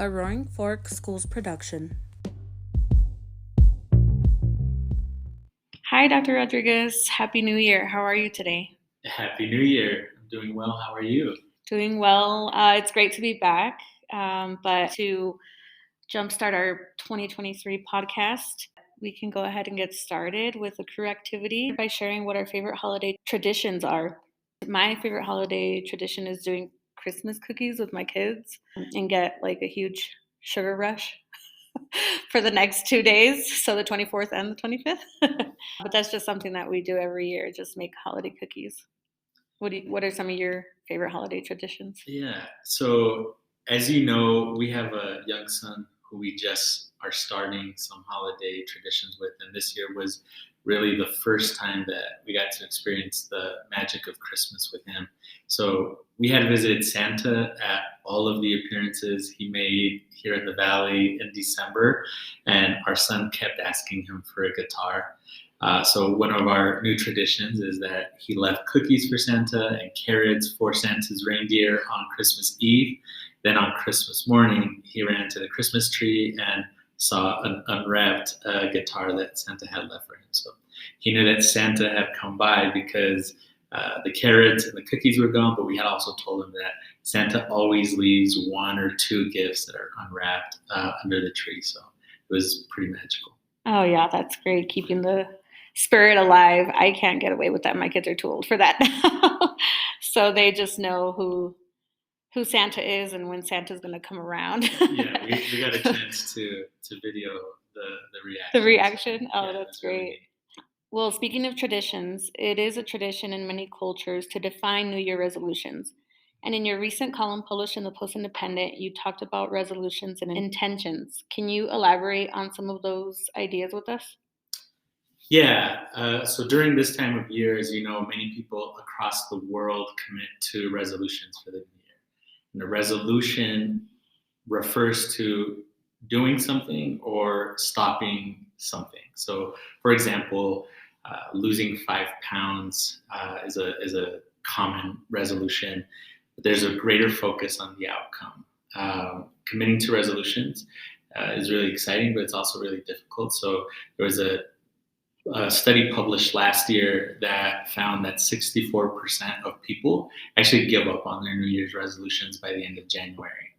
a Roaring Fork Schools production. Hi, Dr. Rodriguez. Happy New Year. How are you today? Happy New Year. I'm doing well. How are you? Doing well. It's great to be back, but to jumpstart our 2023 podcast, we can go ahead and get started with a crew activity by sharing what our favorite holiday traditions are. My favorite holiday tradition is doing Christmas cookies with my kids and get like a huge sugar rush for the next 2 days, so the 24th and the 25th. But that's just something that we do every year, just make holiday cookies. What are some of your favorite holiday traditions? Yeah. So, as you know, we have a young son who we just are starting some holiday traditions with. And this year was really the first time that we got to experience the magic of Christmas with him. So, we had visited Santa at all of the appearances he made here in the Valley in December. And our son kept asking him for a guitar. So one of our new traditions is that he left cookies for Santa and carrots for Santa's reindeer on Christmas Eve. Then on Christmas morning, he ran to the Christmas tree and saw an unwrapped guitar that Santa had left for him. So he knew that Santa had come by because the carrots and the cookies were gone, but we had also told him that Santa always leaves one or two gifts that are unwrapped under the tree. So it was pretty magical. Oh yeah, that's great. Keeping the spirit alive. I can't get away with that. My kids are too old for that now. So they just know who Santa is and when Santa's going to come around. Yeah, we got a chance to video the reaction. The reaction? Oh, Yeah, that's really great. neat. Well, speaking of traditions, it is a tradition in many cultures to define New Year resolutions. And in your recent column published in the Post Independent, you talked about resolutions and intentions. Can you elaborate on some of those ideas with us? Yeah, so during this time of year, as you know, many people across the world commit to resolutions for the new year. And a resolution refers to doing something or stopping something. So, for example, losing 5 pounds is a common resolution. But there's a greater focus on the outcome. Committing to resolutions is really exciting, but it's also really difficult. So there was a study published last year that found that 64% of people actually give up on their New Year's resolutions by the end of January.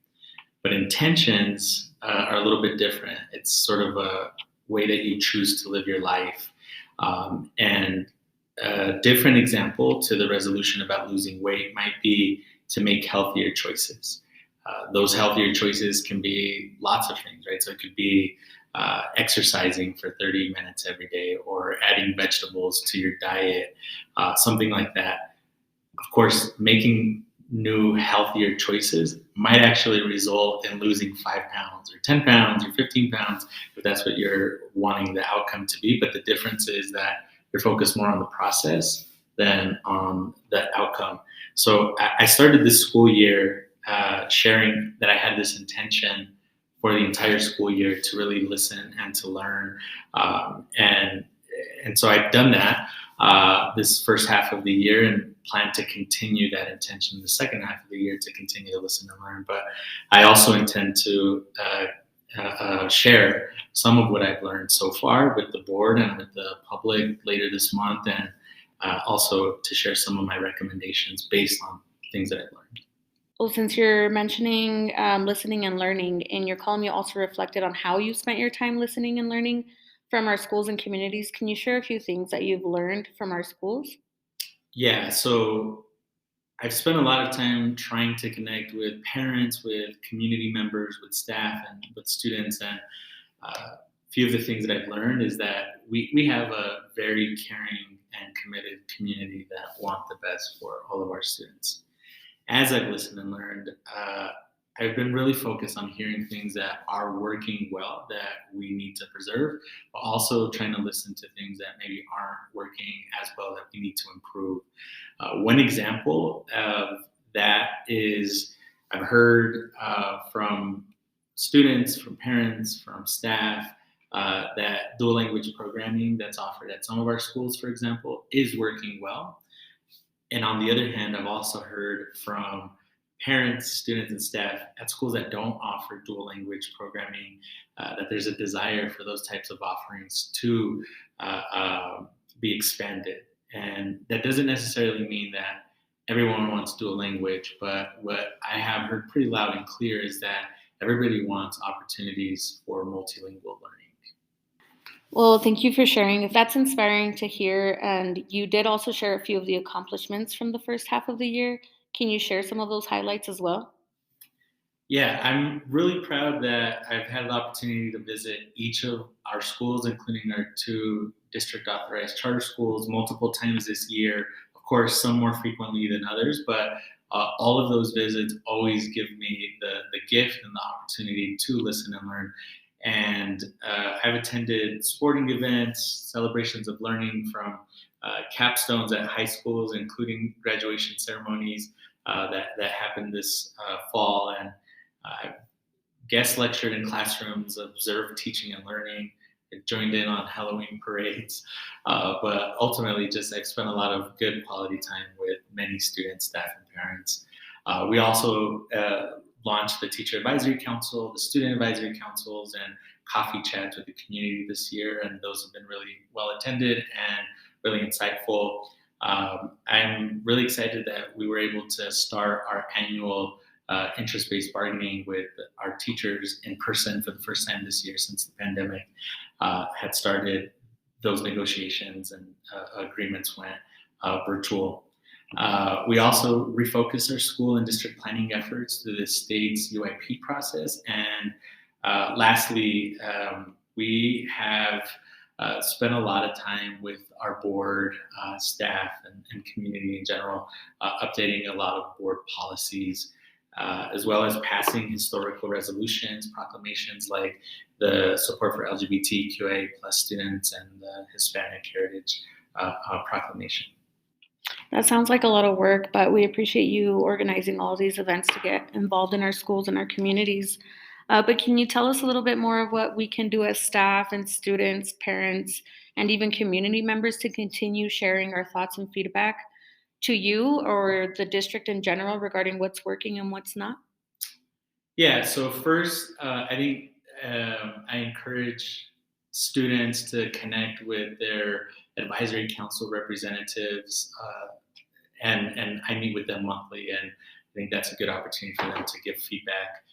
But intentions are a little bit different. It's sort of a way that you choose to live your life. And a different example to the resolution about losing weight might be to make healthier choices. Those healthier choices can be lots of things, right? So it could be exercising for 30 minutes every day or adding vegetables to your diet, something like that. Of course, making new, healthier choices might actually result in losing 5 pounds or 10 pounds or 15 pounds if that's what you're wanting the outcome to be. But the difference is that you're focused more on the process than on the outcome. So I started this school year sharing that I had this intention for the entire school year to really listen and to learn. And so I've done that this first half of the year and plan to continue that intention the second half of the year to continue to listen and learn. But I also intend to share some of what I've learned so far with the board and with the public later this month, and also to share some of my recommendations based on things that I've learned. Well, since you're mentioning listening and learning, in your column, you also reflected on how you spent your time listening and learning from our schools and communities. Can you share a few things that you've learned from our schools? Yeah, so I've spent a lot of time trying to connect with parents, with community members, with staff, and with students. And a few of the things that I've learned is that we have a very caring and committed community that want the best for all of our students. As I've listened and learned, I've been really focused on hearing things that are working well that we need to preserve, but also trying to listen to things that maybe aren't working as well that we need to improve. One example of that is I've heard from students, from parents, from staff, that dual language programming that's offered at some of our schools, for example, is working well. And on the other hand, I've also heard from parents, students, and staff at schools that don't offer dual language programming, that there's a desire for those types of offerings to be expanded. And that doesn't necessarily mean that everyone wants dual language, but what I have heard pretty loud and clear is that everybody wants opportunities for multilingual learning. Well, thank you for sharing. That's inspiring to hear. And you did also share a few of the accomplishments from the first half of the year. Can you share some of those highlights as well? Yeah, I'm really proud that I've had the opportunity to visit each of our schools, including our 2 district authorized charter schools, multiple times this year. Of course, some more frequently than others, but all of those visits always give me the gift and the opportunity to listen and learn. And I've attended sporting events, celebrations of learning from capstones at high schools, including graduation ceremonies that happened this fall. And I've guest lectured in classrooms, observed teaching and learning, joined in on Halloween parades. But ultimately, I've spent a lot of good quality time with many students, staff, and parents. We also launched the Teacher Advisory Council, the Student Advisory Councils, and coffee chats with the community this year, and those have been really well attended and really insightful. I'm really excited that we were able to start our annual interest-based bargaining with our teachers in person for the first time this year since the pandemic had started. Those negotiations and agreements went virtual. We also refocused our school and district planning efforts through the state's UIP process. And lastly, we have spent a lot of time with our board, staff, and community in general, updating a lot of board policies, as well as passing historical resolutions, proclamations like the support for LGBTQA plus students and the Hispanic Heritage Proclamation. That sounds like a lot of work, but we appreciate you organizing all these events to get involved in our schools and our communities. But can you tell us a little bit more of what we can do as staff and students, parents, and even community members to continue sharing our thoughts and feedback to you or the district in general regarding what's working and what's not? Yeah, so first, I think I encourage students to connect with their advisory council representatives, and I meet with them monthly, and I think that's a good opportunity for them to give feedback.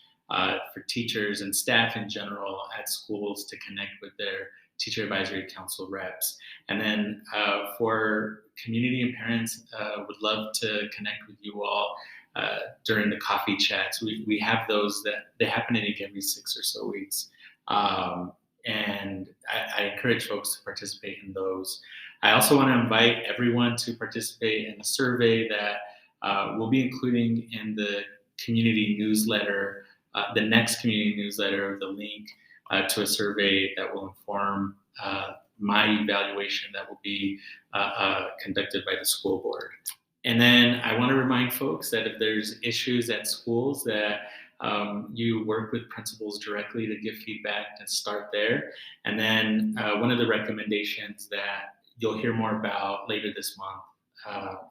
For teachers and staff in general at schools to connect with their teacher advisory council reps. And then for community and parents, would love to connect with you all during the coffee chats. We have those that they happen, I think, every 6 or so weeks. And I encourage folks to participate in those. I also want to invite everyone to participate in a survey that we'll be including in the community newsletter, the next community newsletter, the link to a survey that will inform my evaluation that will be conducted by the school board. And then I want to remind folks that if there's issues at schools that you work with principals directly to give feedback and start there. And then one of the recommendations that you'll hear more about later this month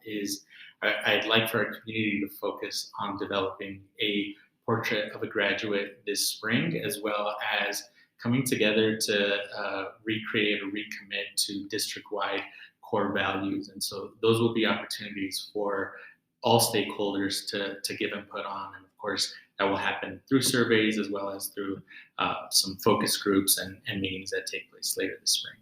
is I'd like for our community to focus on developing a portrait of a graduate this spring, as well as coming together to recreate or recommit to district-wide core values. And so those will be opportunities for all stakeholders to give input on. And of course, that will happen through surveys as well as through some focus groups and meetings that take place later this spring.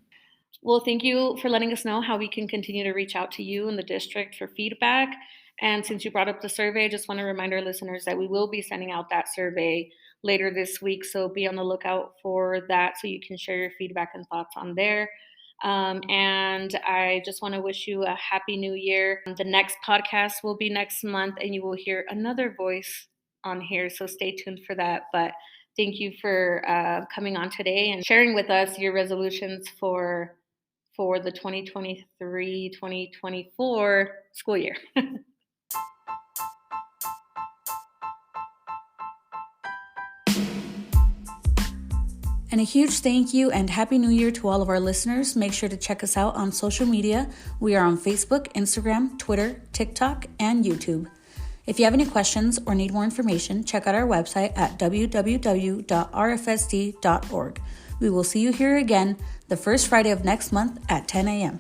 Well, thank you for letting us know how we can continue to reach out to you and the district for feedback. And since you brought up the survey, I just want to remind our listeners that we will be sending out that survey later this week. So be on the lookout for that so you can share your feedback and thoughts on there. And I just want to wish you a happy new year. The next podcast will be next month, and you will hear another voice on here. So stay tuned for that. But thank you for coming on today and sharing with us your resolutions for the 2023-2024 school year. And a huge thank you and Happy New Year to all of our listeners. Make sure to check us out on social media. We are on Facebook, Instagram, Twitter, TikTok, and YouTube. If you have any questions or need more information, check out our website at www.rfsd.org. We will see you here again the first Friday of next month at 10 a.m.